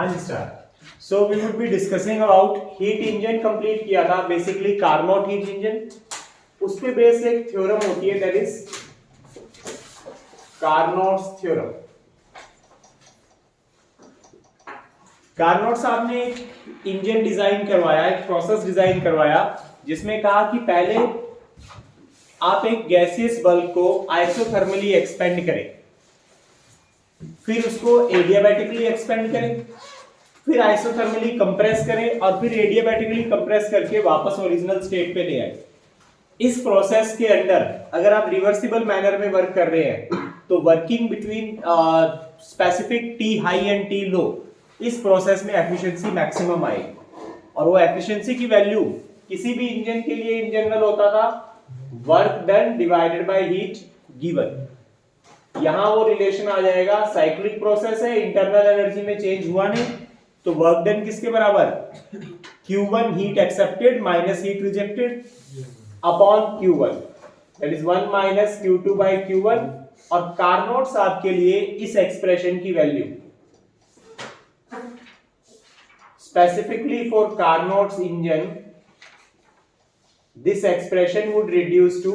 हाँ जी sir. So we would be discussing about heat engine. Complete किया था बेसिकली कार्नोट हीट इंजन। उस पे बेस एक थ्योरम होती है, that is Carnot's theorem. Carnot साहब ने एक इंजन डिजाइन करवाया, एक प्रोसेस डिजाइन करवाया, जिसमें कहा कि पहले आप एक गैसियस बल्ब को आइसोथर्मली एक्सपेंड करें, फिर उसको एडियाबैटिकली एक्सपेंड करें, फिर आइसोथर्मली कंप्रेस करें और फिर एडियाबैटिकली कंप्रेस करके वापस ओरिजिनल स्टेट पे ले आए। इस प्रोसेस के अंदर अगर आप रिवर्सिबल मैनर में वर्क कर रहे हैं तो working between specific T high and T low, इस प्रोसेस में एफिशिएंसी मैक्सिमम आएगी। और वो एफिशिएंसी की वैल्यू किसी भी इंजन के लिए इन जनरल होता था work done divided by heat given. यहां वो रिलेशन आ जाएगा, साइक्लिक प्रोसेस है, इंटरनल एनर्जी में चेंज हुआ नहीं, तो वर्क डन किसके बराबर, Q1 heat accepted minus heat rejected upon Q1, that is 1 minus Q2 by Q1। और कार्नोट साहब के लिए इस एक्सप्रेशन की value specifically for Carnot's engine, this expression would reduce to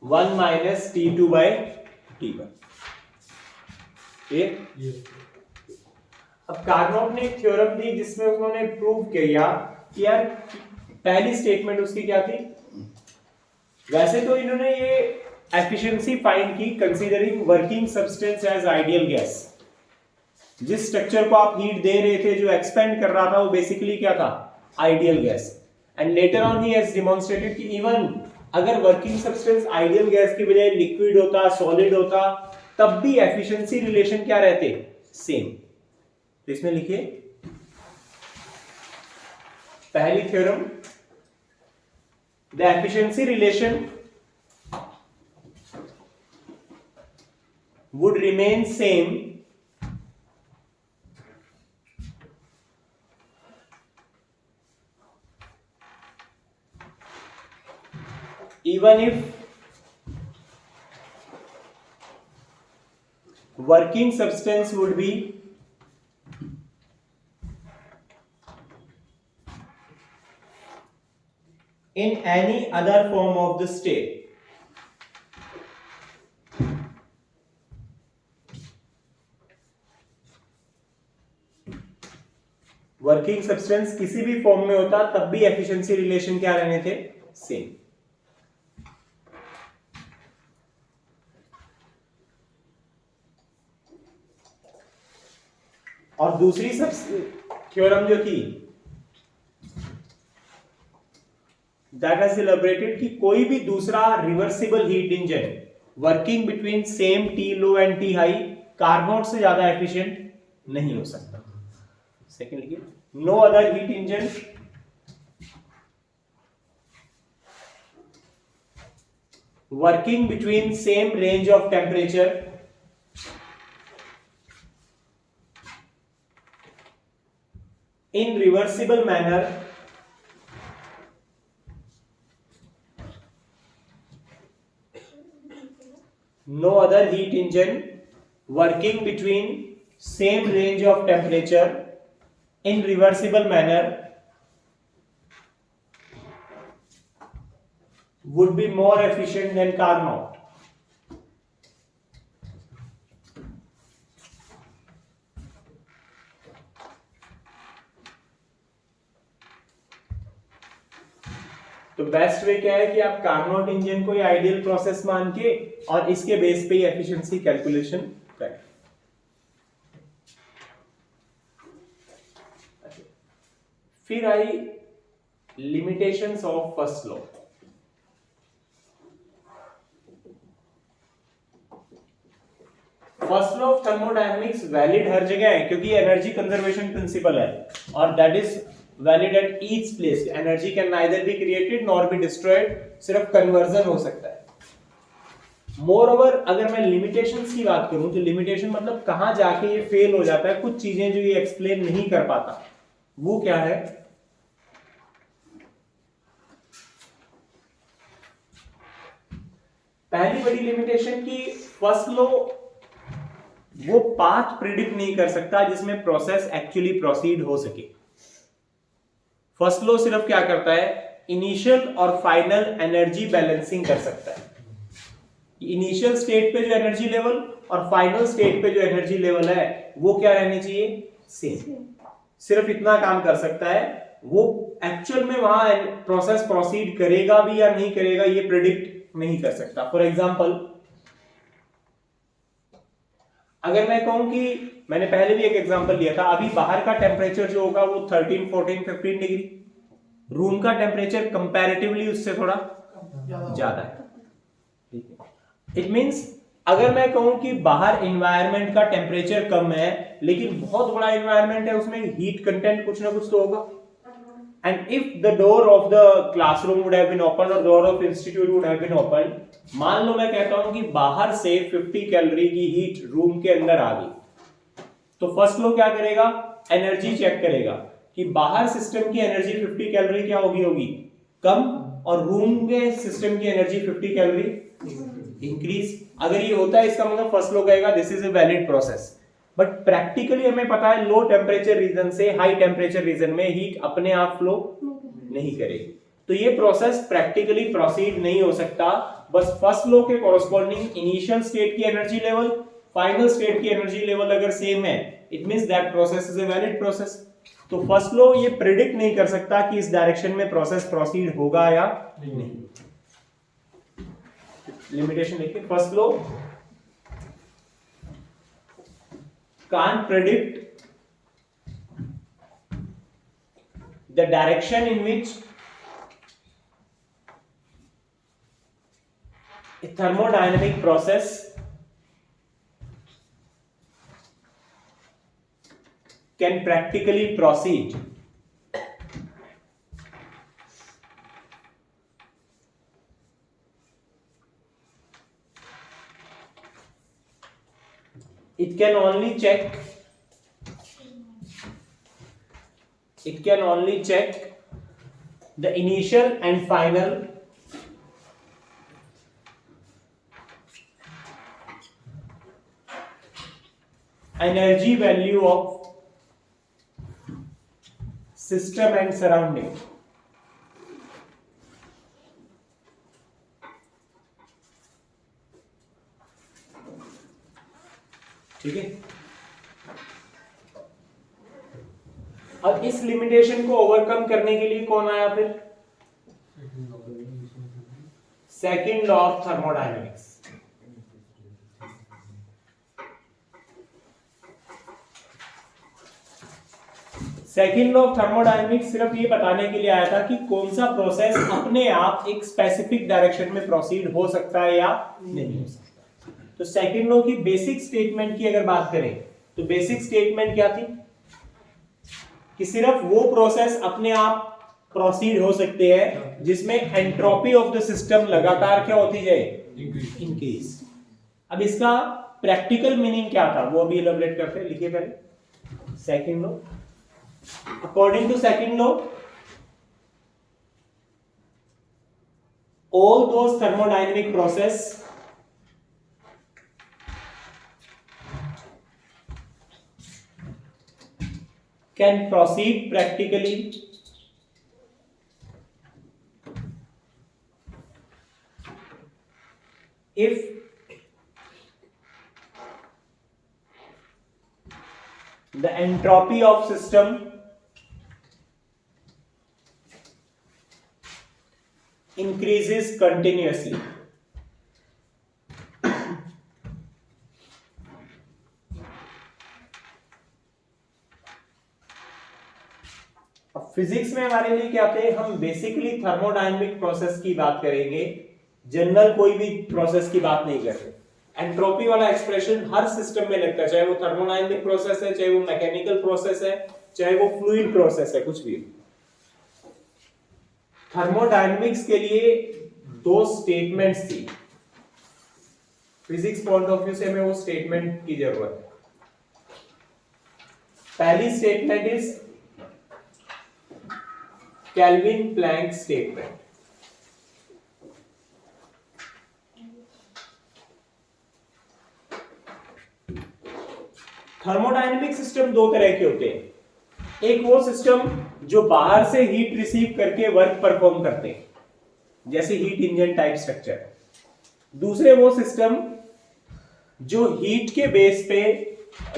1 minus T2 by T1। अब Carnot ने एक theorem दी जिसमें उन्होंने प्रूव किया कि यार पहली स्टेटमेंट उसकी क्या थी। वैसे तो इन्होंने ये एफिशिएंसी फाइंड की considering working substance as ideal gas. जिस स्ट्रक्चर को आप हीट दे रहे थे, जो एक्सपेंड कर रहा था, वो बेसिकली क्या था, ideal gas. And later on he has demonstrated कि इवन अगर वर्किंग सब्सटेंस आइडियल गैस की बजाय लिक्विड होता, सॉलिड होता, तब भी एफिशिएंसी रिलेशन क्या रहते, सेम। तो इसमें लिखिए पहली theorem, the efficiency relation would remain same even if working substance would be in any other form of the state। Working substance किसी भी फॉर्म में होता तब भी एफिशिएंसी रिलेशन क्या रहने थे, सेम। और दूसरी थ्योरम जो थी, दैट हैज इलैबोरेटेड कि कोई भी दूसरा reversible heat engine working between same T low and T high Carnot से ज्यादा एफिशिएंट नहीं हो सकता। सेकेंड लिखिए, no other heat engine working between same range of temperature in reversible manner no other heat engine working between same range of temperature in reversible manner would be more efficient than Carnot। तो best way क्या है कि आप Carnot engine को ideal process मान के और इसके बेस पे ही एफिशिएंसी कैलकुलेशन करें। फिर आई limitations of first law. First law of thermodynamics valid हर जगह है क्योंकि एनर्जी कंजर्वेशन प्रिंसिपल है और that is valid at each place. Energy can neither be created nor be destroyed, सिर्फ कन्वर्जन हो सकता है। मोर ओवर अगर मैं लिमिटेशंस की बात करूं तो लिमिटेशन मतलब कहां जाके ये फेल हो जाता है, कुछ चीजें जो ये एक्सप्लेन नहीं कर पाता, वो क्या है। पहली बड़ी लिमिटेशन की फर्स्ट लॉ वो पाथ प्रिडिक्ट नहीं कर सकता जिसमें प्रोसेस एक्चुअली प्रोसीड हो सके। फर्स्ट लॉ सिर्फ क्या करता है, इनिशियल और फाइनल एनर्जी बैलेंसिंग कर सकता है। इनिशियल स्टेट पे जो एनर्जी लेवल और फाइनल स्टेट पे जो एनर्जी लेवल है वो क्या रहनी चाहिए, सेम। सिर्फ इतना काम कर सकता है, वो एक्चुअल में वहां प्रोसेस प्रोसीड करेगा भी या नहीं करेगा ये प्रिडिक्ट नहीं कर सकता। फॉर एग्जांपल, अगर मैं कहूं कि मैंने पहले भी एक एग्जांपल लिया था, अभी बाहर का टेम्परेचर जो होगा वो 13, 14, 15 डिग्री, रूम का टेम्परेचर कंपैरेटिवली उससे थोड़ा ज्यादा है। ठीक है, इट मींस अगर मैं कहूं कि बाहर एनवायरनमेंट का टेम्परेचर कम है लेकिन बहुत बड़ा एनवायरनमेंट है, उसमें हीट कंटेंट कुछ ना कुछ तो होगा, and if the door of the classroom would have been opened or door of institute would have been opened, मान लो मैं कहता हूं कि बाहर से 50 कैलोरी की हीट रूम के अंदर आ गई, तो फर्स्ट लो क्या करेगा, एनर्जी चेक करेगा कि बाहर सिस्टम की एनर्जी 50 कैलोरी क्या होगी कम, और रूम के सिस्टम की एनर्जी 50 कैलोरी इंक्रीज। अगर ये होता है इसका मतलब फर्स्ट लो कहेगा this is a valid process. But practically हमें पता है लो टेम्परेचर रीजन से हाई टेम्परेचर रीजन में हीट अपने आप फ्लो नहीं करेगी, तो ये प्रोसेस प्रैक्टिकली प्रोसीड नहीं हो सकता। बस फर्स्ट लो के कॉरस्पॉन्डिंग इनिशियल स्टेट की एनर्जी लेवल, फाइनल स्टेट की एनर्जी लेवल अगर सेम है, it means that process is a valid process. तो फर्स्ट लो ये प्रिडिक्ट नहीं कर सकता कि इस डायरेक्शन में प्रोसेस प्रोसीड होगा या नहीं। लिमिटेशन देखिए, first low can't predict the direction in which a thermodynamic process can practically proceed. It can only check the initial and final energy value of system and surrounding. ठीक है, अब इस limitation को overcome करने के लिए कौन आया फिर, second law of thermodynamics. Second law of thermodynamics सिर्फ ये बताने के लिए आया था कि कौन सा प्रोसेस अपने आप एक स्पेसिफिक डायरेक्शन में प्रोसीड हो सकता है या नहीं हो सकता। तो सेकंड लॉ की बेसिक स्टेटमेंट की अगर बात करें तो बेसिक स्टेटमेंट क्या थी कि सिर्फ वो प्रोसेस अपने आप प्रोसीड हो सकते हैं जिसमें एंट्रोपी ऑफ द सिस्टम लगातार क्या होती जाए, इंक्रीज। अब इसका प्रैक्टिकल मीनिंग क्या था वो अभी इलैबोरेट करते हैं, लिखिए पहले second law. According to second law, all those thermodynamic process can proceed practically if the entropy of system increases continuously. अब फिजिक्स में हमारे लिए क्या थे, हम बेसिकली थर्मोडायनेमिक प्रोसेस की बात करेंगे, जनरल कोई भी प्रोसेस की बात नहीं कर रहे। एंट्रोपी वाला एक्सप्रेशन हर सिस्टम में लगता है, चाहे वो थर्मोडायनेमिक प्रोसेस है, चाहे वो मैकेनिकल प्रोसेस है, चाहे वो फ्लूइड प्रोसेस है, कुछ भी। थर्मोडायनेमिक्स के लिए दो स्टेटमेंट्स थी, फिजिक्स पॉइंट ऑफ व्यू से हमें वो स्टेटमेंट की जरूरत है। पहली statement is Kelvin Planck statement. Thermodynamic system दो तरह के होते हैं, एक वो सिस्टम जो बाहर से हीट रिसीव करके वर्क परफॉर्म करते हैं, जैसे हीट इंजन टाइप स्ट्रक्चर। दूसरे वो सिस्टम जो हीट के बेस पे,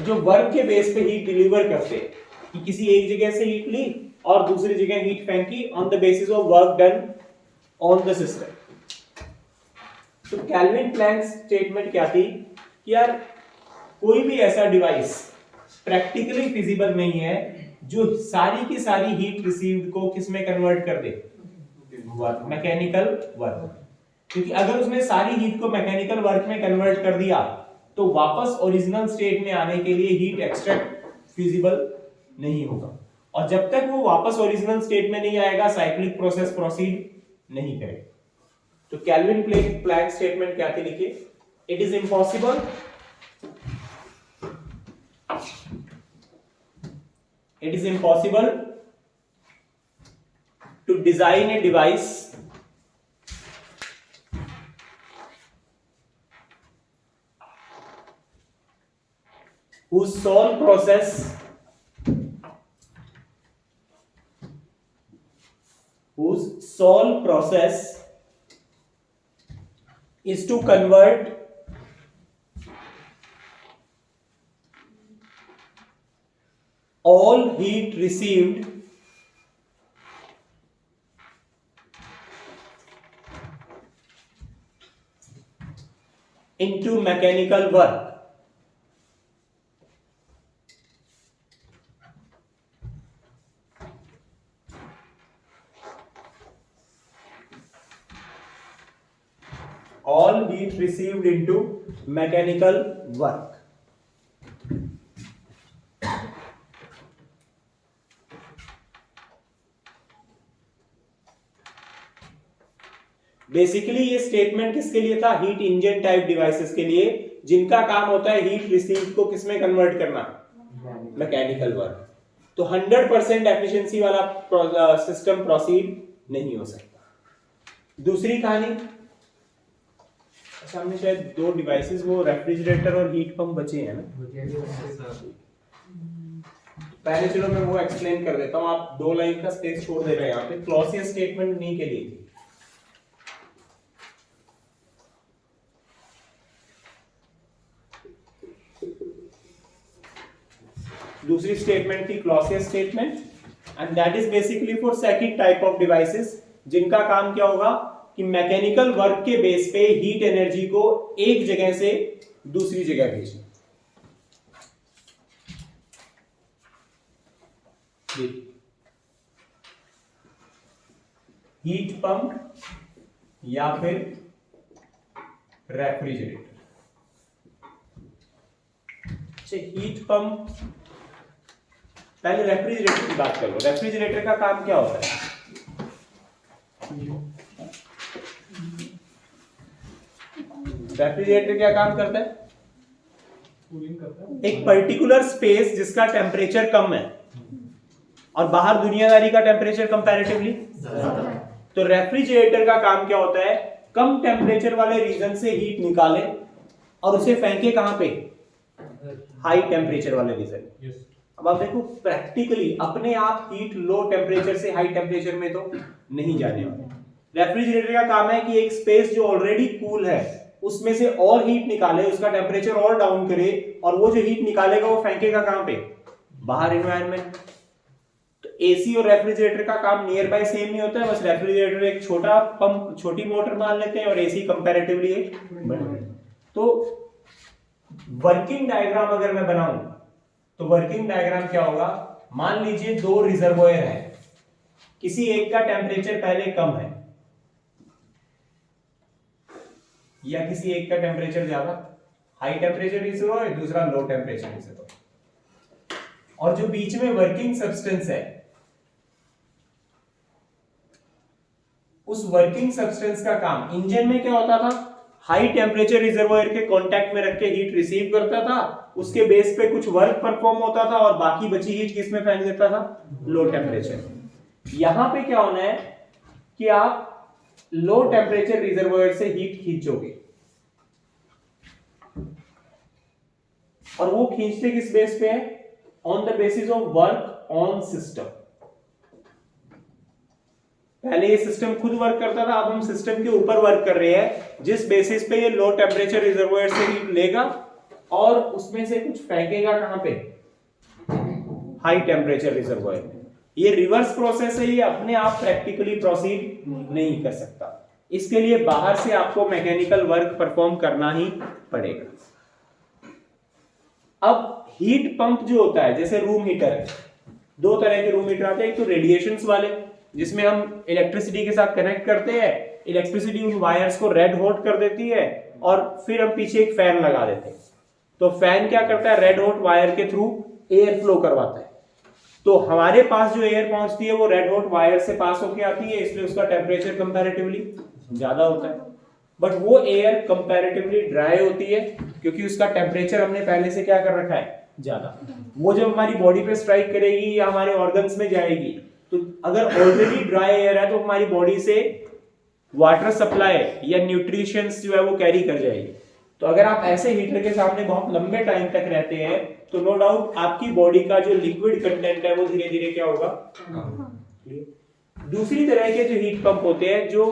जो वर्क के बेस पे हीट डिलीवर करते हैं, कि किसी एक जगह से हीट ली और दूसरी जगह हीट फेंकी on the basis of work done on the system. तो केल्विन प्लैंक स्टेटमेंट क्या थी कि यार कोई भी ऐसा डिवाइस प्रैक्टिकली फिजिबल नहीं है जो सारी की सारी हीट रिसीव्ड को किस में कन्वर्ट कर दे, वर्क, मैकेनिकल वर्क। क्योंकि अगर उसने सारी हीट को मैकेनिकल वर्क में कन्वर्ट कर दिया तो वापस ओरिजिनल स्टेट में आने के लिए हीट एक्सट्रैक्ट फिजिबल नहीं होगा, और जब तक वो वापस ओरिजिनल स्टेट में नहीं आएगा साइक्लिक प्रोसेस प्रोसीड नहीं करेगा। तो केल्विन प्लैंक स्टेटमेंट क्या थी, लिखिए, it is impossible to design a device whose sole process is to convert all heat received into mechanical work. All heat received into mechanical work. Basically ये statement किसके लिए था, हीट इंजन टाइप डिवाइसेस के लिए, जिनका काम होता है हीट रिसीव को किसमें कन्वर्ट करना, मैकेनिकल वर्क। तो 100% एफिशिएंसी वाला सिस्टम प्रोसीड नहीं हो सकता। दूसरी कहानी, हमने शायद दो डिवाइसेस, वो रेफ्रिजरेटर और हीट पंप बचे हैं ना। पहले चलो मैं वो एक्सप्लेन कर देता हूं, आप दो लाइन का स्पेस छोड़ दे रहे हैं यहाँ पे। क्लॉसियस स्टेटमेंट नहीं के लिए थी। दूसरी स्टेटमेंट थी Clausius statement, and that is basically for second type of devices, जिनका काम क्या होगा कि मैकेनिकल वर्क के बेस पे हीट एनर्जी को एक जगह से दूसरी जगह भेजना। हीट पंप या फिर रेफ्रिजरेटर। हीट पंप, पहले रेफ्रिजरेटर की बात करो। रेफ्रिजरेटर का काम क्या होता है, रेफ्रिजरेटर क्या काम करता है, कूलिंग करता है। एक पर्टिकुलर स्पेस जिसका टेम्परेचर कम है और बाहर दुनियादारी का टेम्परेचर कंपैरेटिवली ज्यादा है, तो रेफ्रिजरेटर का काम क्या होता है, कम टेम्परेचर वाले रीजन से हीट निकाले और उसे फेंके कहां पे, हाई टेम्परेचर वाले रीजन। अब आप देखो प्रैक्टिकली अपने आप हीट लो टेम्परेचर से हाई टेम्परेचर में तो नहीं जाने वाले। रेफ्रिजरेटर का काम है कि एक स्पेस जो ऑलरेडी कूल है उसमें से और हीट निकाले, उसका टेम्परेचर और डाउन करे, और वो जो हीट निकालेगा वो फेंकेगा कहां पे, बाहर एनवायरनमेंट। तो एसी और रेफ्रिजरेटर का काम नियर बाय सेम ही होता है, बस रेफ्रिजरेटर एक छोटा पंप, छोटी मोटर मान लेते हैं, और एसी कंपैरेटिवली एक बड़ी। तो वर्किंग डायग्राम अगर मैं बनाऊं तो वर्किंग डायग्राम क्या होगा, मान लीजिए दो रिजर्वोयर है, किसी एक का टेम्परेचर पहले कम है या किसी एक का टेम्परेचर ज्यादा, हाई टेम्परेचर रिजर्वोयर, दूसरा लो टेम्परेचर रिजर्वोयर, और जो बीच में वर्किंग सब्सटेंस है उस वर्किंग सब्सटेंस का काम, इंजन में क्या होता था, हाई टेम्परेचर रिजर्वोयर के कांटेक्ट में रख के हीट रिसीव करता था, उसके बेस पे कुछ वर्क परफॉर्म होता था और बाकी बची हीट किस में फेंक देता था, लो टेम्परेचर। यहां पे क्या होना है कि आप लो टेम्परेचर रिजर्वोयर से हीट खींचोगे, और वो खींचते किस बेस पे है? On the basis of work on system. पहले ये सिस्टम खुद वर्क करता था, अब हम सिस्टम के ऊपर वर्क कर रहे हैं, जिस बेसिस पे ये लो टेम्परेचर रिजर्वोयर से हीट लेगा और उसमें से कुछ फेंकेगा कहां पे? हाई टेम्परेचर रिजर्वोयर में। ये रिवर्स प्रोसेस है, ये अपने आप प्रैक्टिकली प्रोसीड नहीं कर सकता। इसके लिए बाहर से आपको मैकेनिकल वर्क परफॉर्म करना ही पड़ेगा। अब हीट पंप जो होता है, जैसे रूम हीटर है, दो तरह के रूम हीटर आते हैं। एक तो रेडिएशंस वाले, जिसमें हम इलेक्ट्रिसिटी के साथ कनेक्ट करते हैं, इलेक्ट्रिसिटी उन वायर्स को रेड हॉट कर देती है और फिर हम पीछे एक फैन लगा देते हैं। तो फैन क्या करता है? रेड हॉट वायर के थ्रू एयर फ्लो करवाता है। तो हमारे पास जो एयर पहुंचती है वो रेड हॉट वायर से पास होके आती है, इसलिए उसका टेम्परेचर कंपैरेटिवली ज्यादा होता है। बट वो एयर कंपैरेटिवली ड्राई होती है, क्योंकि उसका टेम्परेचर हमने पहले से क्या कर रखा है? ज्यादा। वो जब हमारी बॉडी पे स्ट्राइक करेगी या हमारे ऑर्गन्स में जाएगी, तो अगर ऑलरेडी ड्राई एयर है तो हमारी बॉडी से वाटर सप्लाई या न्यूट्रिशंस जो है वो कैरी कर जाएगी। तो अगर आप ऐसे हीटर के सामने बहुत लंबे टाइम तक रहते हैं तो नो डाउट आपकी बॉडी का जो लिक्विड कंटेंट है वो धीरे धीरे क्या होगा? दूसरी तरह के जो हीट पंप होते हैं, जो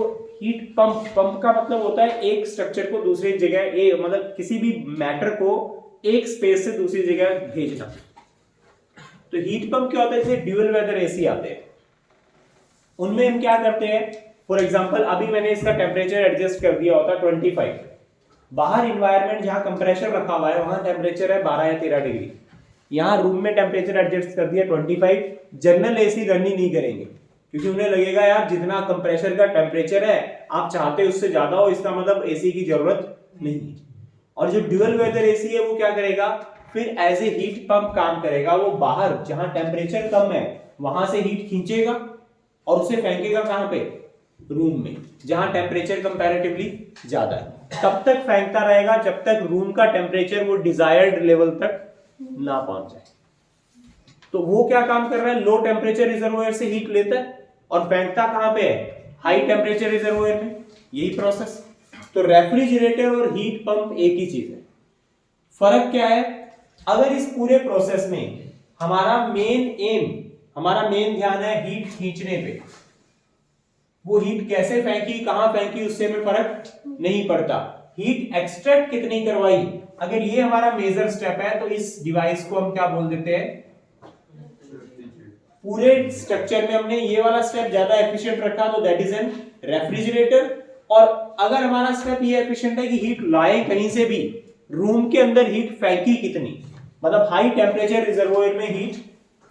हीट पंप का मतलब होता है एक स्ट्रक्चर को दूसरी जगह, मतलब किसी भी मैटर को एक स्पेस से दूसरी जगह भेजना। तो हीट पंप क्या होता है? जैसे ड्यूअल वेदर एसी आते हैं, उनमें हम क्या करते हैं? फॉर एग्जांपल अभी मैंने इसका टेम्परेचर एडजस्ट कर दिया होता 25। बाहर इन्वायरमेंट जहां कंप्रेसर रखा हुआ है वहां टेम्परेचर है 12 या 13 डिग्री। यहाँ रूम में टेम्परेचर एडजस्ट कर दिया 25। जनरल एसी रन ही नहीं करेंगे, क्योंकि उन्हें लगेगा यार जितना कंप्रेसर का टेम्परेचर है आप चाहते उससे ज्यादा हो, इसका मतलब एसी की जरूरत नहीं। और जो ड्यूअल वेदर एसी है वो क्या करेगा? फिर एज ए हीट पंप काम करेगा। वो बाहर जहां टेम्परेचर कम है वहां से हीट खींचेगा और उसे फेंकेगा कहां पे? रूम में, जहां टेम्परेचर कंपैरेटिवली ज्यादा है। तब तक फेंकता रहेगा जब तक रूम का टेम्परेचर वो डिजायर्ड लेवल तक ना पहुंच जाए। तो वो क्या काम कर रहा है? लो टेम्परेचर रिजर्वोयर से हीट लेता है और फेंकता कहां पे है? हाई टेम्परेचर रिजर्वोयर में। यही प्रोसेस। तो रेफ्रिजरेटर और हीट पंप एक ही चीज है। फर्क क्या है? अगर इस पूरे प्रोसेस में हमारा मेन ध्यान है हीट खींचने पे, वो हीट कैसे फेंकी, कहां फेंकी, उससे में फर्क नहीं पड़ता। हीट एक्सट्रैक्ट कितनी करवाई, अगर ये हमारा मेजर स्टेप है तो इस डिवाइस को हम क्या बोल देते हैं? पूरे स्ट्रक्चर में हमने ये वाला स्टेप ज्यादा एफिशिएंट रखा तो दैट इज एन रेफ्रिजरेटर। और अगर हमारा स्टेप ये एफिशिएंट है कि हीट लाए कहीं से भी, रूम के अंदर हीट फेंकी कितनी, मतलब हाई टेम्परेचर रिजर्वोयर में हीट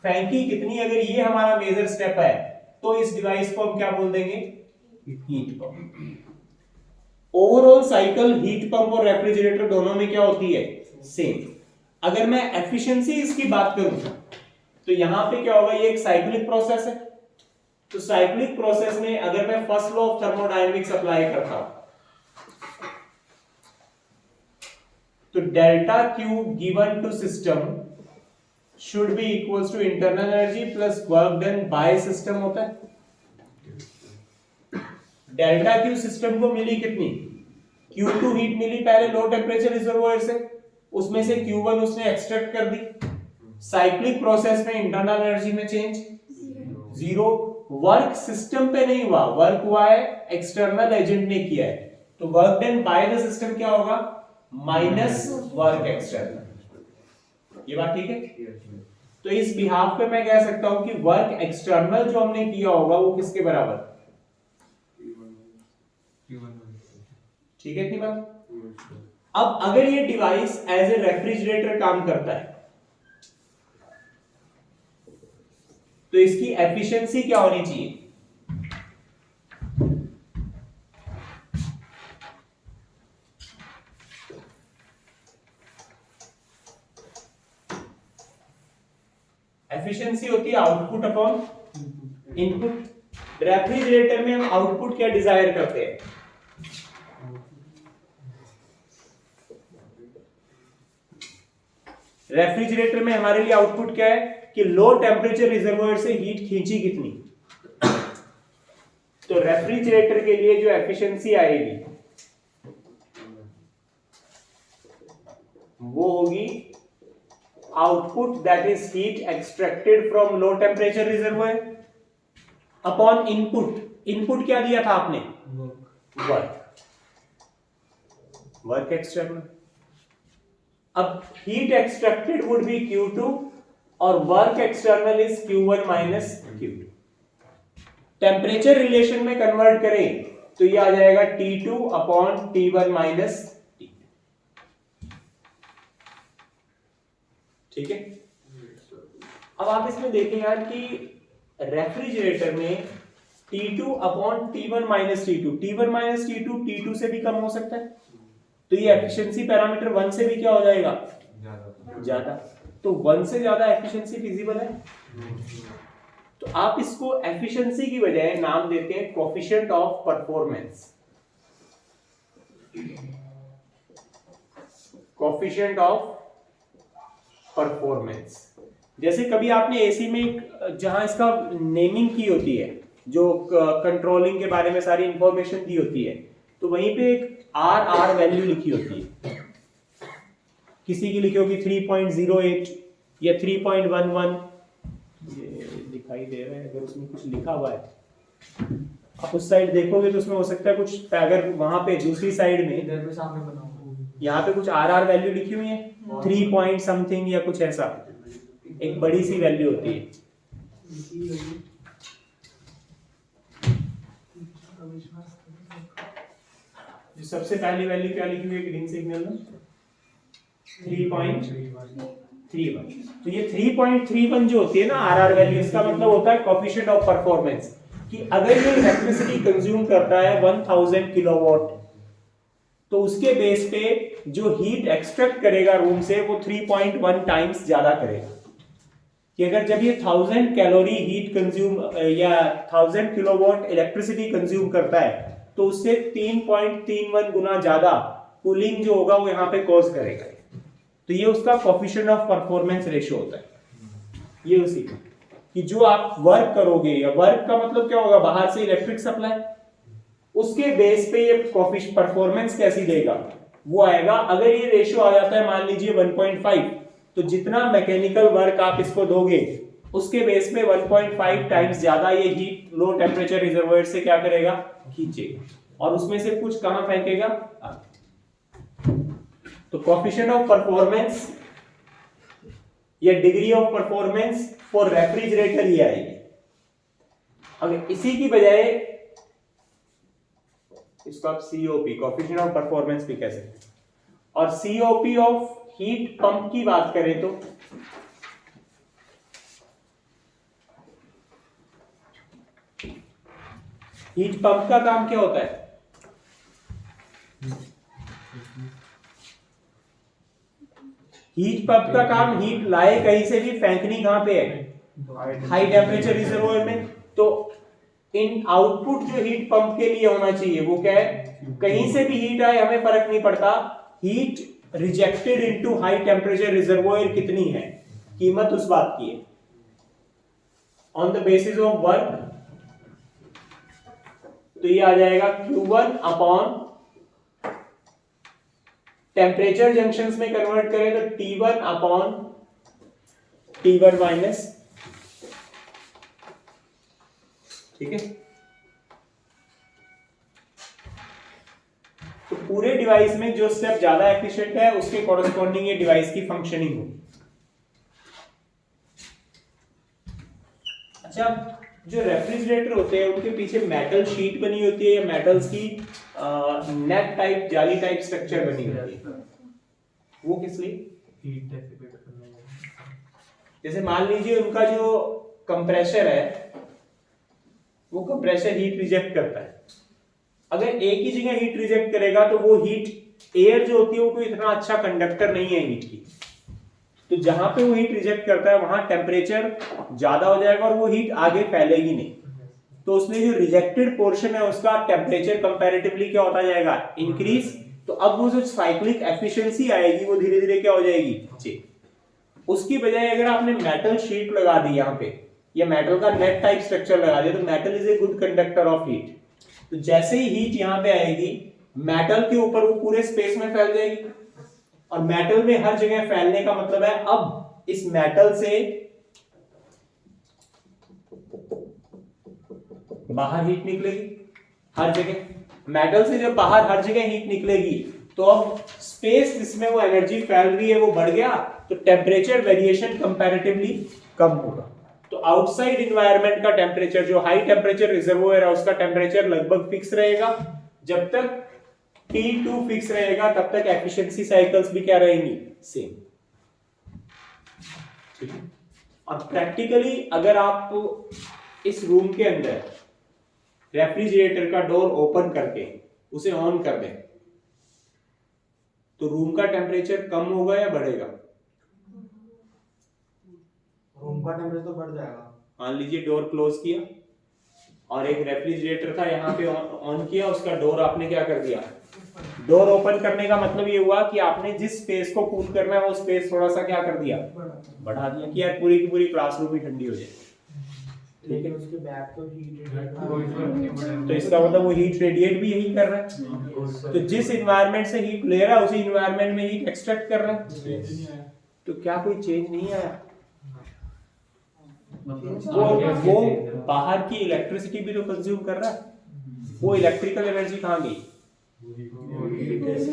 फेंकी कितनी, अगर ये हमारा मेजर स्टेप है तो इस डिवाइस को हम क्या बोल देंगे? Heat pump. Overall cycle heat pump और रेफ्रिजरेटर दोनों में क्या होती है? सेम। अगर मैं एफिशिएंसी इसकी बात करूं तो यहां पे क्या होगा? ये एक साइक्लिक प्रोसेस है। तो साइक्लिक प्रोसेस में अगर मैं first law of thermodynamics apply करता हूं तो delta Q given to system should be equals to internal energy plus work done by system होता है। डेल्टा क्यू सिस्टम को मिली कितनी? Q2 हीट मिली पहले लो टेम्परेचर रिजर्वोयर से, उसमें से Q1 उसने एक्सट्रैक्ट कर दी। साइक्लिक प्रोसेस में इंटरनल एनर्जी में चेंज 0। वर्क सिस्टम पे नहीं हुआ, वर्क हुआ है एक्सटर्नल एजेंट ने किया है। तो work done by the system क्या होगा? Minus work external. ये बात ठीक है? तो इस बिहाफ पे मैं कह सकता हूं कि वर्क एक्सटर्नल जो हमने किया होगा वो किसके बराबर? ठीक है इतनी बात। अब अगर ये डिवाइस एज ए रेफ्रिजरेटर काम करता है तो इसकी एफिशिएंसी क्या होनी चाहिए? एफिशिएंसी होती है आउटपुट अपॉन इनपुट। रेफ्रिजरेटर में हम आउटपुट क्या डिजायर करते हैं? रेफ्रिजरेटर में हमारे लिए आउटपुट क्या है कि लो टेम्परेचर रिजर्वोयर से हीट खींची कितनी। तो रेफ्रिजरेटर के लिए जो एफिशिएंसी आएगी वो होगी output that is heat extracted from low temperature reservoir upon input क्या दिया था आपने? Work external. अब heat extracted would be Q2 और work external is Q1 minus Q2। Temperature relation में कन्वर्ट करें तो ये आ जाएगा T2 upon T1 minus T2। ठीक है। अब आप इसमें देखें यार कि रेफ्रिजरेटर में T2 upon T1 minus T2, T1 minus T2 T2 से भी कम हो सकता है, तो ये एफिशिएंसी पैरामीटर 1 से भी क्या हो जाएगा? ज्यादा। तो 1 से ज्यादा एफिशिएंसी फिजिबल है। तो आप इसको एफिशिएंसी की बजाय नाम देते हैं coefficient of performance. Coefficient of performance. जैसे कभी आपने एसी में जहां इसका नेमिंग की होती है, जो कंट्रोलिंग के बारे में सारी इंफॉर्मेशन दी होती है, तो वहीं पे एक आर वैल्यू लिखी होती है। किसी की लिखी होगी 3.08 या 3.11, ये दिखाई दे रहा है। अगर उसमें कुछ लिखा हुआ है आप उस साइड देखोगे तो उसमें हो सकता है कुछ, अगर वहां पे दूसरी साइड में इधर पे सामने बना हुआ यहाँ पे कुछ आर वैल्यू लिखी हुई है 3 पॉइंट समथिंग या कुछ ऐसा, एक बड़ी सी वैल्यू होती है। जो सबसे पहली वैल्यू क्या लिखी हुई है ग्रीन सिग्नल में? 3.31। तो ये 3.31 जो होती है ना आर वैल्यू, इसका मतलब होता है कोएफिशिएंट ऑफ परफॉर्मेंस, कि अगर ये इलेक्ट्रिसिटी कंज्यूम करता है 1000 किलोवाट, तो उसके बेस पे जो हीट एक्सट्रैक्ट करेगा रूम से वो 3.1 टाइम्स ज्यादा करेगा। कि अगर जब ये 1000 कैलोरी हीट कंज्यूम या 1000 किलोवाट इलेक्ट्रिसिटी कंज्यूम करता है, तो उससे 3.31 गुना ज्यादा कूलिंग जो होगा वो यहाँ पे कॉज करेगा। तो ये उसका कोएफिशिएंट ऑफ परफॉर्मेंस रेशियो होता है। ये उसी का कि जो आप वर्क करोगे, या वर्क का मतलब क्या होगा? बाहर से इलेक्ट्रिक सप्लाई, उसके बेस पे ये कोएफिशिएंट परफॉर्मेंस कैसी देगा वो आएगा। अगर ये रेशियो आ जाता है मान लीजिए 1.5, तो जितना मैकेनिकल वर्क आप इसको दोगे उसके बेस पे 1.5 टाइम्स ज्यादा ये हीट लो टेम्परेचर रिजर्वोयर से क्या करेगा? खींचेगा, और उसमें से कुछ कहां फेंकेगा? तो कोएफिशिएंट ऑफ परफॉर्मेंस या degree of performance for refrigerator ये आएगी। अगर इसी की बजाय इसको आप सीओपी कोएफिशिएंट ऑफ परफॉर्मेंस भी कह सकते हैं, और सीओपी ऑफ हीट पंप की बात करें तो हीट पंप का काम क्या होता है? हीट पंप का काम हीट लाए कहीं से भी फेंकनी कहां पे है? हाई टेम्परेचर रिजर्वोयर में। तो इन आउटपुट जो हीट पंप के लिए होना चाहिए वो क्या है? कहीं से भी हीट आए हमें फर्क नहीं पड़ता, heat rejected into high temperature reservoir कितनी है, कीमत उस बात की है। On the basis of work, तो ये आ जाएगा Q1 अपॉन टेम्परेचर जंक्शंस में कन्वर्ट करें तो T1 अपॉन T1 माइनस। ठीक है। तो पूरे डिवाइस में जो स्टेप ज्यादा एफिशिएंट है उसके कॉरेस्पॉन्डिंग ये डिवाइस की फंक्शनिंग होगी। अच्छा, जो रेफ्रिजरेटर होते हैं उनके पीछे मेटल शीट बनी होती है या मेटल्स की नेट टाइप जाली टाइप स्ट्रक्चर बनी होती है, वो किस लिए? हीट डिसिपेट करने में। जैसे मान लीजिए उनका जो कंप्रेसर है वो कंप्रेसर हीट रिजेक्ट करता है। अगर एक ही जगह हीट रिजेक्ट करेगा तो वो हीट, एयर जो होती है वो कोई इतना अच्छा कंडक्टर नहीं है हीट की, तो जहां पे वो हीट रिजेक्ट करता है वहां टेम्परेचर ज्यादा हो जाएगा और वो हीट आगे फैलेगी नहीं। तो उसमें जो रिजेक्टेड पोर्शन है उसका टेम्परेचर कंपैरेटिवली क्या होता जाएगा? इंक्रीज। तो अब वो जो साइक्लिक एफिशिएंसी आएगी वो धीरे धीरे क्या हो जाएगी? उसकी बजाय अगर आपने मेटल शीट लगा दी यहाँ पे, या मेटल का नेट टाइप स्ट्रक्चर लगा दिया, तो metal is a good conductor of heat. तो जैसे ही हीट यहाँ पे आएगी मेटल के ऊपर वो पूरे स्पेस में फैल जाएगी, और मेटल में हर जगह फैलने का मतलब है अब इस मेटल से बाहर हीट निकलेगी हर जगह, मेटल से जब बाहर हर जगह हीट निकलेगी तो अब स्पेस जिसमें वो एनर्जी फैल रही है वो बढ़ गया, तो टेम्परेचर वेरिएशन कंपैरेटिवली कम होगा। तो आउटसाइड एनवायरनमेंट का टेम्परेचर, जो हाई टेम्परेचर रिजर्वोयर है उसका टेम्परेचर लगभग फिक्स रहेगा। जब तक T2 फिक्स रहेगा तब तक एफिशिएंसी साइकिल्स भी क्या रहेंगी, सेम। ठीक है। अब प्रैक्टिकली अगर आप इस रूम के अंदर रेफ्रिजरेटर का डोर ओपन करके उसे ऑन कर दें तो रूम का टेम्परेचर कम होगा या बढ़ेगा? रूम का टेम्परेचर तो बढ़ जाएगा। मान लीजिए डोर क्लोज किया और एक रेफ्रिजरेटर था यहाँ पे ऑन किया, उसका डोर आपने क्या कर दिया, डोर ओपन करने का मतलब ये हुआ कि आपने जिस स्पेस को कूल करना है वो स्पेस थोड़ा सा क्या कर दिया, बढ़ा दिया कि यार पूरी की पूरी क्लासरूम ही ठंडी हो जाए। ठीक है, उसके बैक तो तो इसका मतलब वो हीट रेडिएट भी यही कर रहा है। तो जिस एनवायरनमेंट से हीट ले रहा है उसी एनवायरनमेंट में हीट एक्सट्रैक्ट कर रहा है। तो क्या कोई चेंज नहीं आया? वो बाहर की इलेक्ट्रिसिटी भी तो कंज्यूम कर रहा है, वो इलेक्ट्रिकल एनर्जी कहाँ गई?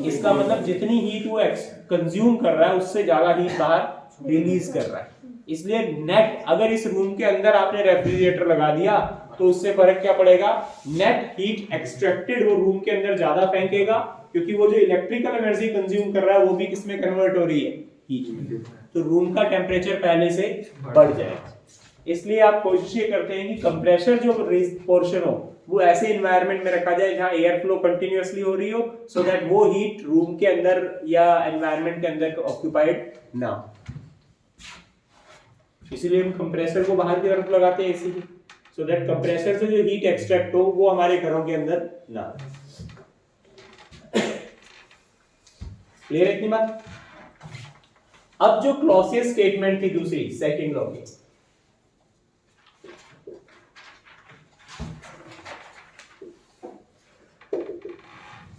इसका मतलब जितनी हीट वो कंज्यूम कर रहा है उससे ज्यादा हीट बाहर रिलीज कर रहा है। इसलिए नेट, अगर इस रूम के अंदर आपने रेफ्रिजरेटर लगा दिया तो उससे फर्क क्या पड़ेगा, नेट हीट एक्सट्रैक्टेड वो रूम के अंदर ज्यादा फेंकेगा, क्योंकि वो जो इलेक्ट्रिकल एनर्जी कंज्यूम कर रहा है वो भी किसमें कन्वर्ट हो रही है, हीट में। तो रूम का टेम्परेचर पहले से बढ़ जाएगा। इसलिए आप कोशिश ये करते हैं कि कंप्रेसर जो पोर्शन हो वो ऐसे एनवायरनमेंट में रखा जाए जहां एयर फ्लो कंटिन्यूअसली हो रही हो, सो दैट वो हीट रूम के अंदर या एनवायरनमेंट के अंदर ऑक्यूपाइड ना हो। इसीलिए हम कंप्रेसर को बाहर की तरफ लगाते हैं एसी की, सो दैट कंप्रेसर से जो हीट एक्सट्रैक्ट हो वो हमारे घरों के अंदर ना हो। क्लियर है इतनी बात? अब जो क्लॉसियस स्टेटमेंट थी दूसरी, सेकंड लॉ की,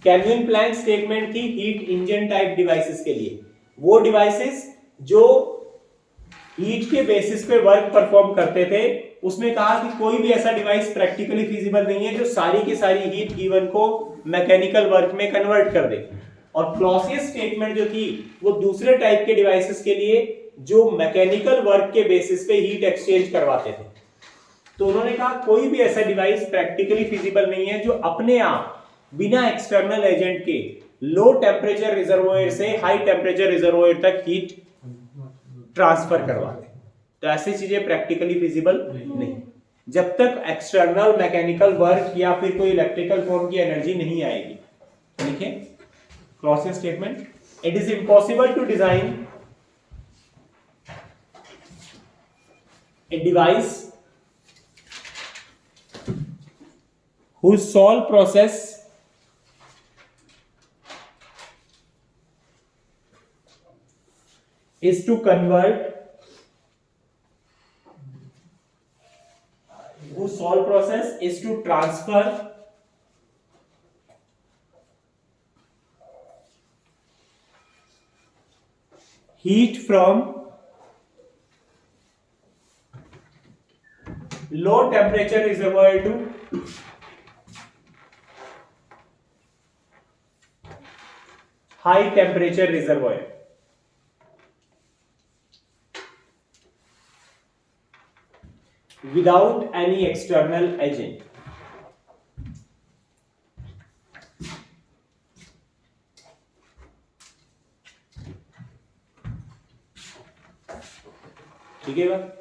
केल्विन प्लैंक स्टेटमेंट थी हीट इंजन टाइप डिवाइसेस के लिए। वो डिवाइसेस जो हीट के बेसिस पे वर्क परफॉर्म करते थे, उसमें कहा कि कोई भी ऐसा डिवाइस प्रैक्टिकली फिजिबल नहीं है जो सारी की सारी हीट गिवन को मैकेनिकल वर्क में कन्वर्ट कर दे। और क्लॉसियस स्टेटमेंट जो थी वो दूसरे टाइप के डिवाइसेस के लिए जो मैकेनिकल वर्क के बेसिस पे हीट एक्सचेंज करवाते थे। तो उन्होंने कहा कोई भी ऐसा डिवाइस प्रैक्टिकली फिजिबल नहीं है जो अपने आप बिना एक्सटर्नल एजेंट के लो टेम्परेचर रिजर्वोयर से हाई टेम्परेचर रिजर्वोयर तक हीट ट्रांसफर करवा दे। तो ऐसी चीजें प्रैक्टिकली फिजिबल नहीं, जब तक एक्सटर्नल मैकेनिकल वर्क या फिर कोई इलेक्ट्रिकल फॉर्म की एनर्जी नहीं आएगी। देखिए Clausius statement, it is impossible to design a device whose sole process is to convert, whose sole process is to transfer heat from low temperature reservoir to high temperature reservoir। Without any external agent। ठीक है बात?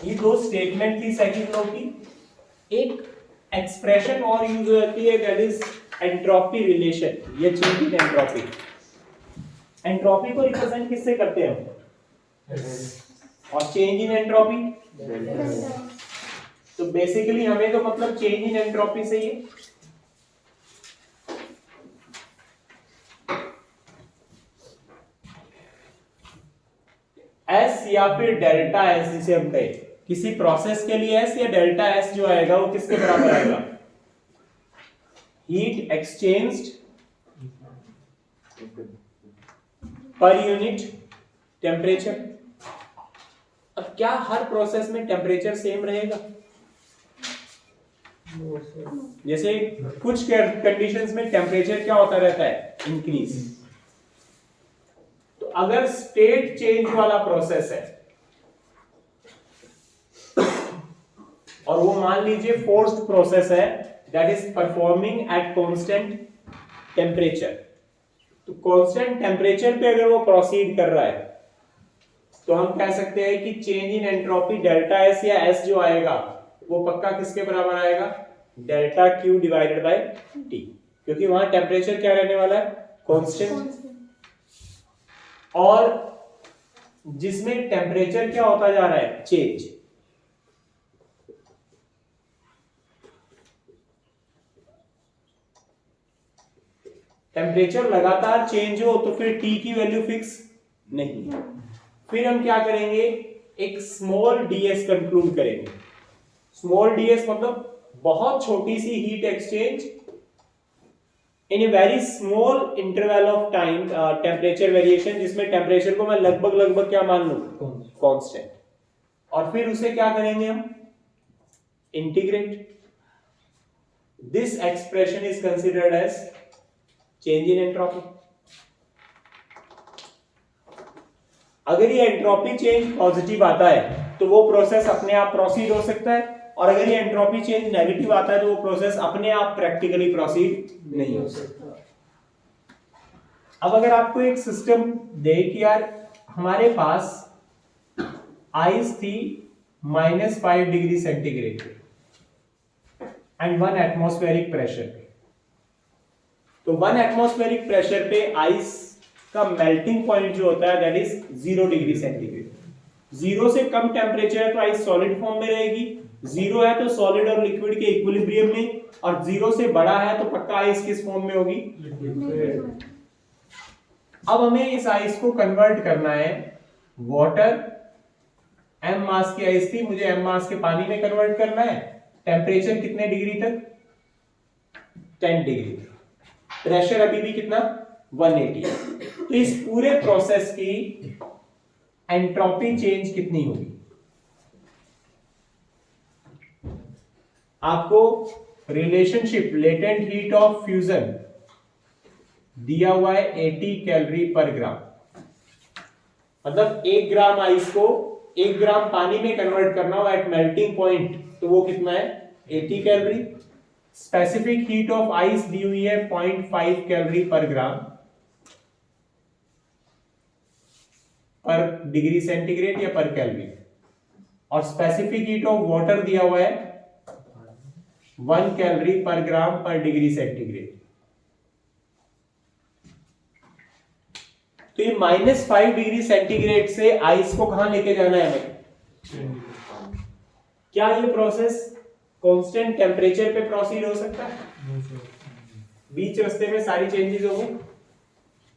ये दो statement थी second law की। एक expression और use होती है, दैट इज एंट्रोपी रिलेशन, ये चेंज इन एंट्रोपी। एंट्रोपी को रिप्रेजेंट किससे करते हैं हम? और चेंज इन एंट्रोपी, तो बेसिकली हमें तो मतलब चेंज इन एंट्रोपी से ही एस या फिर डेल्टा एस जिसे हम कहें, किसी प्रोसेस के लिए एस या डेल्टा एस जो आएगा वो किसके बराबर आएगा? Heat exchanged per unit temperature. अब क्या हर प्रोसेस में टेम्परेचर सेम रहेगा? जैसे कुछ कंडीशंस में टेम्परेचर क्या होता रहता है, इंक्रीज। तो अगर स्टेट चेंज वाला प्रोसेस है और वो मान लीजिए फोर्स्ड प्रोसेस है, that is performing at constant temperature, तो कांस्टेंट टेम्परेचर पे अगर वो प्रोसीड कर रहा है तो हम कह सकते हैं कि change in entropy delta S या एस जो आएगा वो पक्का किसके बराबर आएगा, delta Q divided by T, क्योंकि वहां टेम्परेचर क्या रहने वाला है, कांस्टेंट। और जिसमें टेम्परेचर क्या होता जा रहा है, चेंज। टेम्परेचर लगातार चेंज हो तो फिर टी की वैल्यू फिक्स नहीं। फिर हम क्या करेंगे, एक स्मॉल डीएस कंक्लूड करेंगे। स्मॉल डीएस मतलब बहुत छोटी सी heat exchange in a very small interval of time, temperature variation, जिसमें टेम्परेचर को मैं लगभग क्या मान लूं, कांस्टेंट। और फिर उसे क्या करेंगे हम, integrate. This expression is considered as change in entropy. अगर ये एंट्रोपी चेंज पॉजिटिव आता है तो वो प्रोसेस अपने आप प्रोसीड हो सकता है, और अगर ये एंट्रोपी चेंज नेगेटिव आता है तो वो प्रोसेस अपने आप प्रैक्टिकली प्रोसीड नहीं हो सकता। अब अगर आपको एक सिस्टम दे कि यार हमारे पास आइस थी -5 degree centigrade and 1 atmospheric pressure, तो 1 एटमॉस्फेरिक प्रेशर पे आइस का मेल्टिंग पॉइंट जो होता है दैट इज 0 डिग्री सेंटीग्रेड। 0 से कम टेम्परेचर है तो आइस सॉलिड फॉर्म में रहेगी, 0 है तो सॉलिड और लिक्विड के इक्विलिब्रियम में, और 0 से बड़ा है तो पक्का आइस किस फॉर्म में होगी, लिक्विड। अब हमें इस आइस को कन्वर्ट करना है, वाटर m मास की आइस थी, मुझे m मास के पानी में कन्वर्ट करना है। टेम्परेचर कितने डिग्री तक, 10 डिग्री। प्रेशर अभी भी कितना, 180। तो इस पूरे प्रोसेस की एंट्रोपी चेंज कितनी होगी? आपको relationship latent heat of fusion दिया हुआ है 80 कैलोरी पर ग्राम। मतलब 1 ग्राम आइस को 1 ग्राम पानी में कन्वर्ट करना हो एट मेल्टिंग पॉइंट, तो वो कितना है, 80 calorie. Specific heat of ice दी हुई है 0.5 कैलोरी पर ग्राम पर डिग्री सेंटीग्रेड या पर केल्विन, और स्पेसिफिक हीट ऑफ वाटर दिया हुआ है 1 कैलोरी पर ग्राम पर डिग्री सेंटीग्रेड। तो ये -5 डिग्री सेंटीग्रेड से आइस को कहां लेके जाना है हमें? क्या ये प्रोसेस कांस्टेंट टेम्परेचर पे प्रोसीड हो सकता है? बीच रास्ते में सारी चेंजेस हो गई।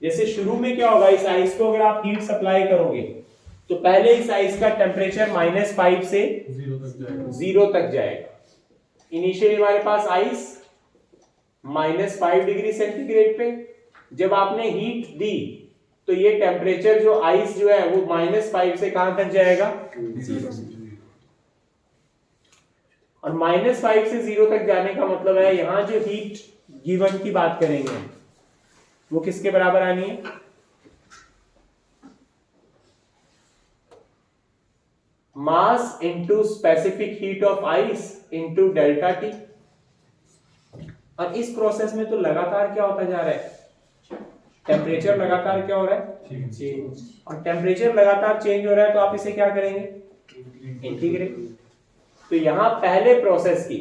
जैसे शुरू में क्या होगा, इस आइस को अगर आप हीट सप्लाई करोगे तो पहले इस आइस का टेम्परेचर -5 से 0 तक जाएगा। इनिशियली हमारे पास आइस -5 डिग्री सेंटीग्रेड पे, जब आपने हीट दी तो ये टेम्परेचर जो आइस जो है वो -5 से कहां तक जाएगा, 0। और -5 से 0 तक जाने का मतलब है यहां जो हीट गिवन की बात करेंगे वो किसके बराबर आनी है, mass into specific heat of ice into delta T. और इस प्रोसेस में तो लगातार क्या होता जा रहा है, टेम्परेचर लगातार क्या हो रहा है, चेंज। और टेम्परेचर लगातार चेंज हो रहा है तो आप इसे क्या करेंगे, इंटीग्रेट। तो यहां पहले प्रोसेस की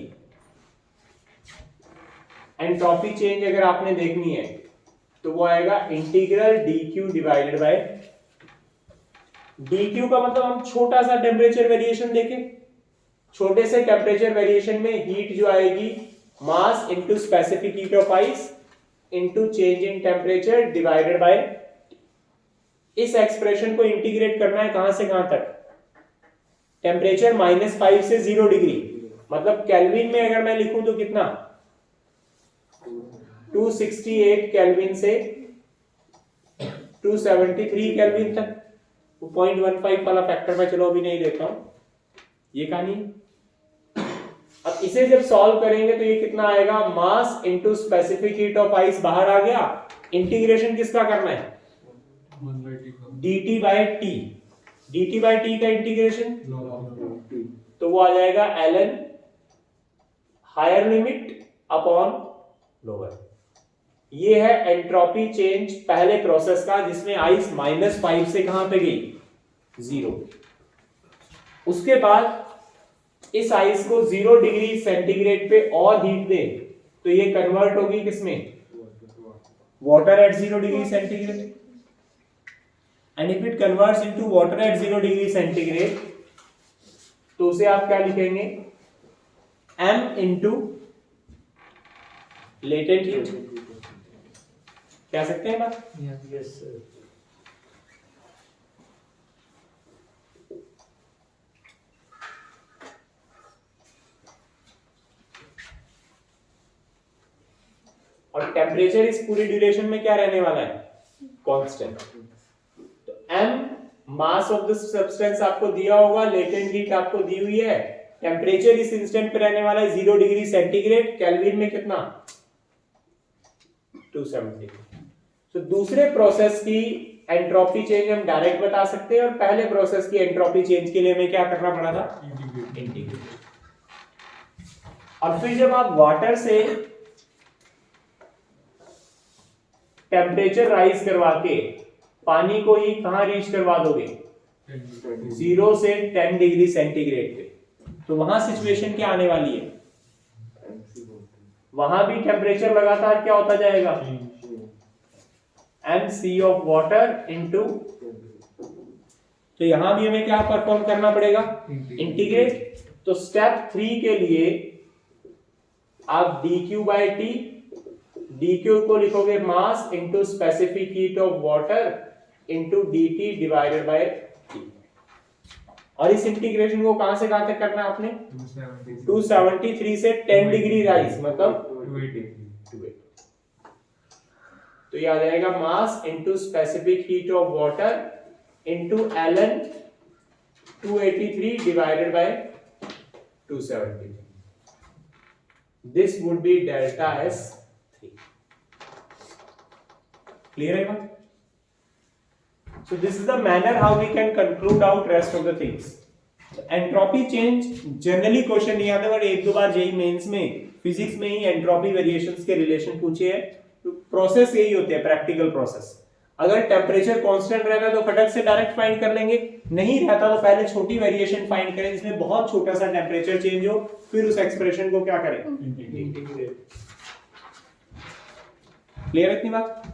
एंट्रोपी चेंज अगर आपने देखनी है तो वो आएगा integral dq divided by dq का मतलब हम छोटा सा टेम्परेचर वेरिएशन देखें, छोटे से टेम्परेचर वेरिएशन में हीट जो आएगी मास into specific heat of ice into change in temperature divided by. इस एक्सप्रेशन को इंटीग्रेट करना है कहां से कहां तक, टेम्परेचर -5 से 0 डिग्री, मतलब केल्विन में अगर मैं लिखूं तो कितना 268 केल्विन से 273 केल्विन तक। वो 0.15 वाला फैक्टर मैं चलो अभी नहीं देता हूं, ये कहानी। अब इसे जब सॉल्व करेंगे तो ये कितना आएगा, mass into specific heat of ice बाहर आ गया। इंटीग्रेशन किसका करना है, dt by T. dt by T का इंटीग्रेशन तो वो आ जाएगा ln higher limit upon lower. ये है एंट्रोपी चेंज पहले प्रोसेस का, जिसमें आइस -5 से कहां पे गई, 0। उसके बाद इस आइस को 0 डिग्री सेंटीग्रेड पे और हीट दे तो ये कन्वर्ट होगी किसमें, water at 0 degree centigrade. And if it converts into water at 0 degree centigrade तो उसे आप क्या लिखेंगे, m इंटू लेटेंट हीट। कह सकते हैं बात, यस सर। और टेम्परेचर इस पूरी ड्यूरेशन में क्या रहने वाला है, कांस्टेंट। तो m mass of the substance आपको दिया होगा, लेटेंट हीट आपको दी हुई है, टेम्परेचर इस इंस्टेंट पे रहने वाला है 0 डिग्री सेंटीग्रेड, केल्विन में कितना 270। तो दूसरे प्रोसेस की एंट्रोपी चेंज हम डायरेक्ट बता सकते हैं, और पहले प्रोसेस की एंट्रोपी चेंज के लिए हमें क्या करना पड़ा था, इंटीग्रेट। और फिर जब आप वाटर से टेम्परेचर राइज करवा के पानी को ही कहां रीच करवा दोगे, 0 से 10 डिग्री सेंटीग्रेड पे, तो वहां सिचुएशन क्या आने वाली है, वहां भी टेम्परेचर लगातार क्या होता जाएगा, mc ऑफ वाटर इनटू, तो यहां भी हमें क्या परफॉर्म करना पड़ेगा, इंटीग्रेट। तो स्टेप 3 के लिए आप dq बाय टी, dq को लिखोगे मास into specific heat of water into dt divided by t। और इस इंटीग्रेशन को कहां से कहां तक करना है आपने, 273 से 10 डिग्री राइज, मतलब 280। तो ये आ जाएगा मास into specific heat of water into ln 283 divided by 273। This would be delta S3। Clear है बात? So this is the manner how we can conclude out rest of the things. Entropy change generally question नहीं आता, but एक दो बार JEE mains में physics में ही entropy variations के relation पूछे हैं। तो प्रोसेस यही होते हैं, प्रैक्टिकल प्रोसेस। अगर टेम्परेचर कांस्टेंट रहता तो फटक से डायरेक्ट फाइंड कर लेंगे, नहीं रहता तो पहले छोटी वेरिएशन फाइंड करें जिसमें बहुत छोटा सा टेम्परेचर चेंज हो, फिर उस एक्सप्रेशन को क्या करें, इंटीग्रेट। क्लियर है इतनी बात?